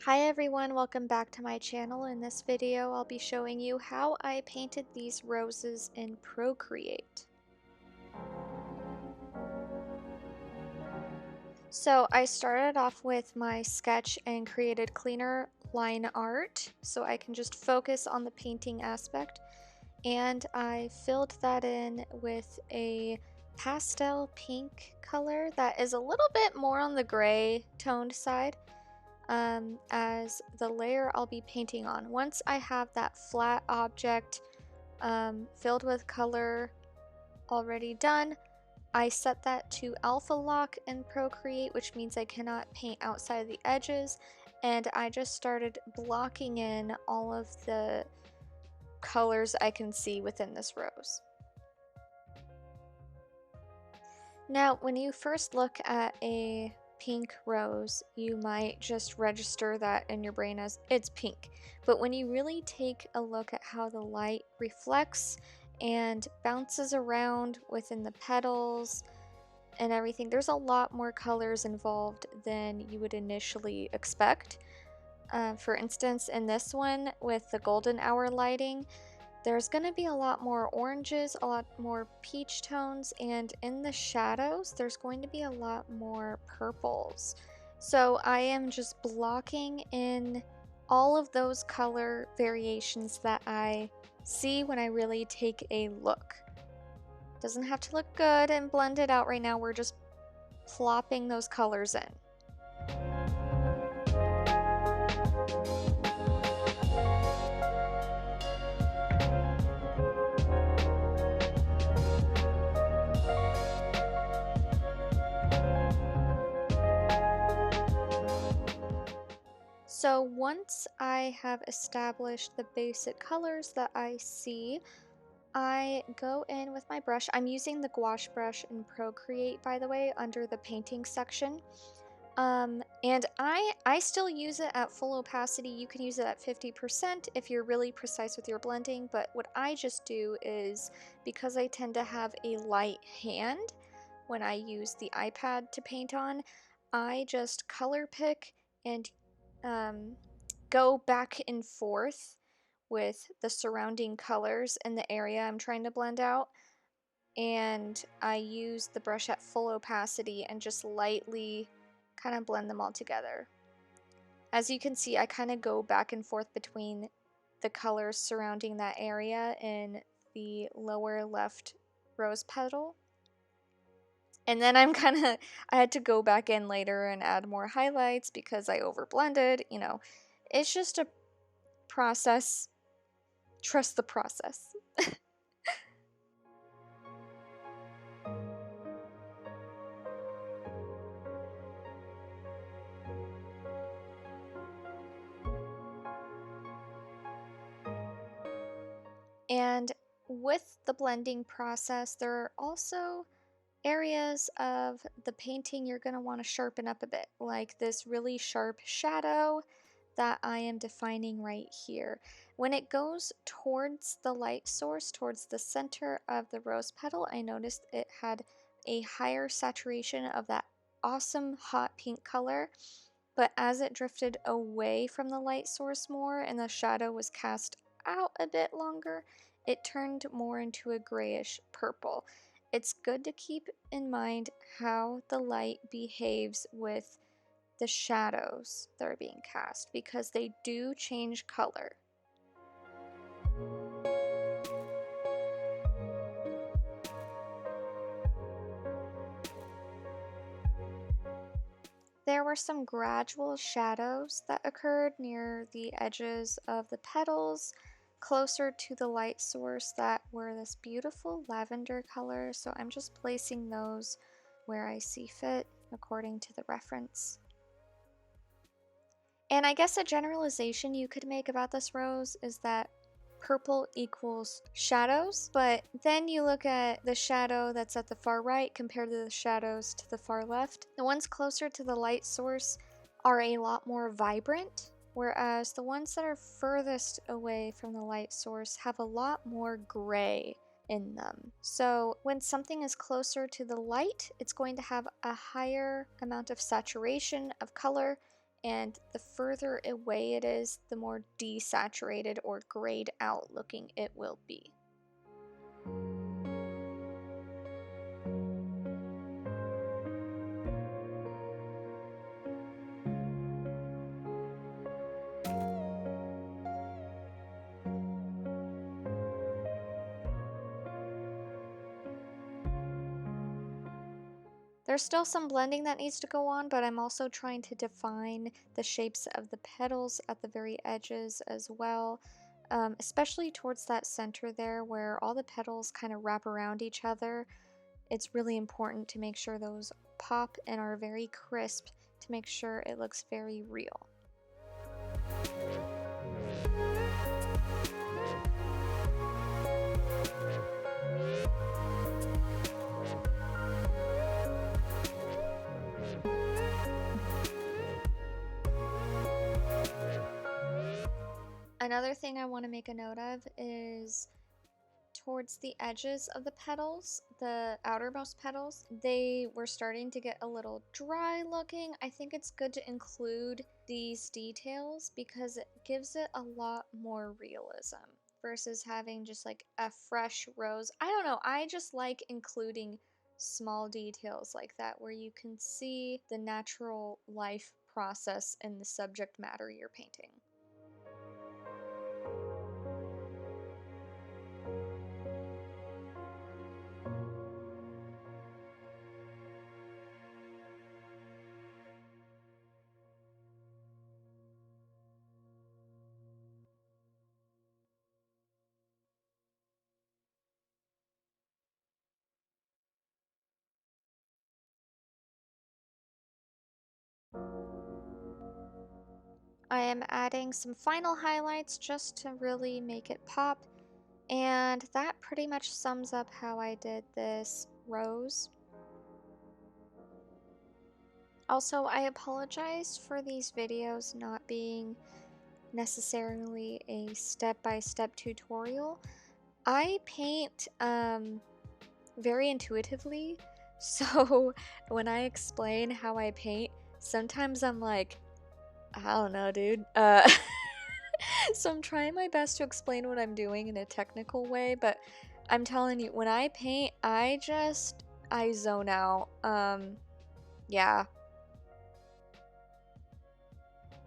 Hi everyone, welcome back to my channel. In this video, I'll be showing you how I painted these roses in Procreate. So I started off with my sketch and created cleaner line art so I can just focus on the painting aspect. And I filled that in with a pastel pink color that is a little bit more on the gray toned side. As the layer I'll be painting on. Once I have that flat object filled with color already done, I set that to alpha lock in Procreate, which means I cannot paint outside the edges, and I just started blocking in all of the colors I can see within this rose. Now, when you first look at a pink rose, you might just register that in your brain as it's pink. But when you really take a look at how the light reflects and bounces around within the petals and everything, there's a lot more colors involved than you would initially expect. For instance, in this one with the golden hour lighting, there's going to be a lot more oranges, a lot more peach tones, and in the shadows, there's going to be a lot more purples. So I am just blocking in all of those color variations that I see when I really take a look. Doesn't have to look good and blended out right now, we're just plopping those colors in. So once I have established the basic colors that I see, I go in with my brush. I'm using the gouache brush in Procreate, by the way, under the painting section. And I still use it at full opacity. You can use it at 50% if you're really precise with your blending, but what I just do is, because I tend to have a light hand when I use the iPad to paint on, I just color pick and go back and forth with the surrounding colors in the area I'm trying to blend out. And I use the brush at full opacity and just lightly kind of blend them all together. As you can see, I kind of go back and forth between the colors surrounding that area in the lower left rose petal. And then I had to go back in later and add more highlights because I overblended, you know. It's just a process. Trust the process. And with the blending process, there are also areas of the painting you're going to want to sharpen up a bit, like this really sharp shadow that I am defining right here. When it goes towards the light source, towards the center of the rose petal, I noticed it had a higher saturation of that awesome hot pink color. But as it drifted away from the light source more and the shadow was cast out a bit longer, it turned more into a grayish purple. It's good to keep in mind how the light behaves with the shadows that are being cast because they do change color. There were some gradual shadows that occurred near the edges of the petals, closer to the light source, that were this beautiful lavender color, so I'm just placing those where I see fit according to the reference. And I guess a generalization you could make about this rose is that purple equals shadows, but then you look at the shadow that's at the far right compared to the shadows to the far left. The ones closer to the light source are a lot more vibrant, whereas the ones that are furthest away from the light source have a lot more gray in them. So when something is closer to the light, it's going to have a higher amount of saturation of color, and the further away it is, the more desaturated or grayed out looking it will be. There's still some blending that needs to go on, but I'm also trying to define the shapes of the petals at the very edges as well, especially towards that center there where all the petals kind of wrap around each other. It's really important to make sure those pop and are very crisp to make sure it looks very real. Another thing I want to make a note of is towards the edges of the petals, the outermost petals, they were starting to get a little dry looking. I think it's good to include these details because it gives it a lot more realism versus having just like a fresh rose. I don't know, I just like including small details like that where you can see the natural life process in the subject matter you're painting. I am adding some final highlights just to really make it pop, and that pretty much sums up how I did this rose. Also, I apologize for these videos not being necessarily a step-by-step tutorial. I paint very intuitively, so when I explain how I paint, sometimes I'm like, I don't know, dude. So I'm trying my best to explain what I'm doing in a technical way, but I'm telling you, when I paint, I zone out. Yeah.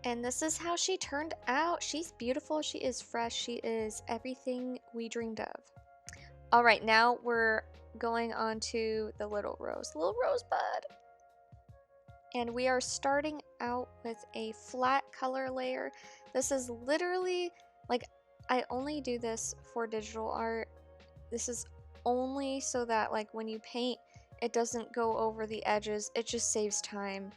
And this is how she turned out. She's beautiful, she is fresh, she is everything we dreamed of. All right, now we're going on to the little rosebud. And we are starting out with a flat color layer. This is literally, like, I only do this for digital art. This is only so that, like, when you paint, it doesn't go over the edges. It just saves time.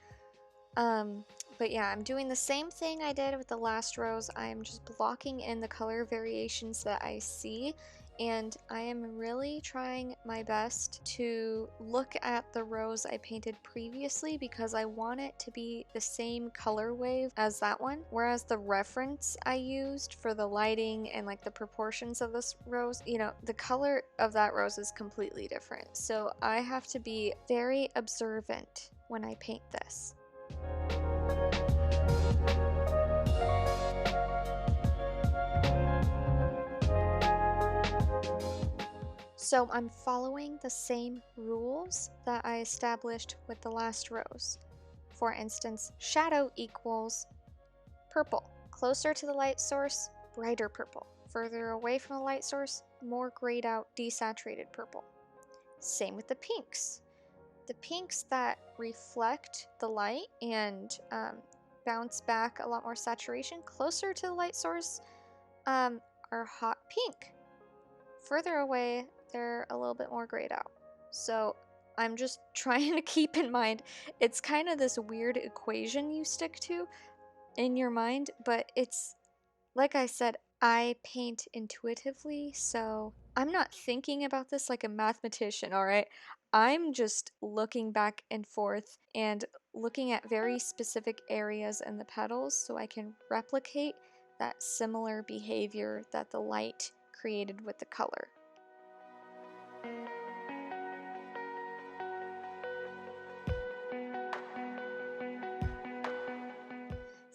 But yeah, I'm doing the same thing I did with the last rose. I'm just blocking in the color variations that I see, and I am really trying my best to look at the rose I painted previously because I want it to be the same color wave as that one, whereas the reference I used for the lighting and like the proportions of this rose, you know, the color of that rose is completely different. So I have to be very observant when I paint this. So I'm following the same rules that I established with the last rose. For instance, shadow equals purple. Closer to the light source, brighter purple. Further away from the light source, more grayed out, desaturated purple. Same with the pinks. The pinks that reflect the light and bounce back a lot more saturation closer to the light source are hot pink. Further away, they're a little bit more grayed out. So I'm just trying to keep in mind, it's kind of this weird equation you stick to in your mind, but it's, like I said, I paint intuitively, so I'm not thinking about this like a mathematician, all right? I'm just looking back and forth and looking at very specific areas in the petals so I can replicate that similar behavior that the light created with the color.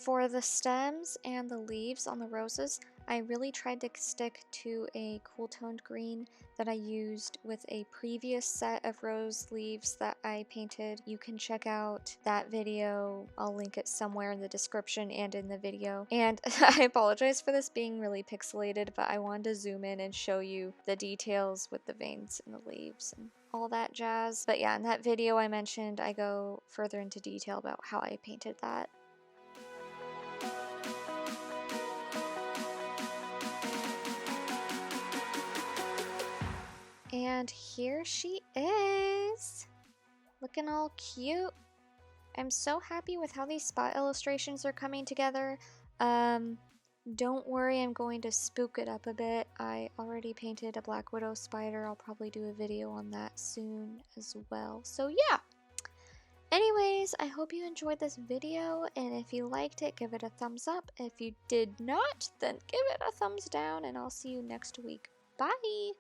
For the stems and the leaves on the roses, I really tried to stick to a cool toned green that I used with a previous set of rose leaves that I painted. You can check out that video. I'll link it somewhere in the description and in the video. And I apologize for this being really pixelated, but I wanted to zoom in and show you the details with the veins and the leaves and all that jazz. But yeah, in that video I mentioned, I go further into detail about how I painted that. And here she is, looking all cute. I'm so happy with how these spot illustrations are coming together. Don't worry, I'm going to spook it up a bit. I already painted a Black Widow spider. I'll probably do a video on that soon as well. So yeah. Anyways, I hope you enjoyed this video, and if you liked it, give it a thumbs up. If you did not, then give it a thumbs down, and I'll see you next week. Bye!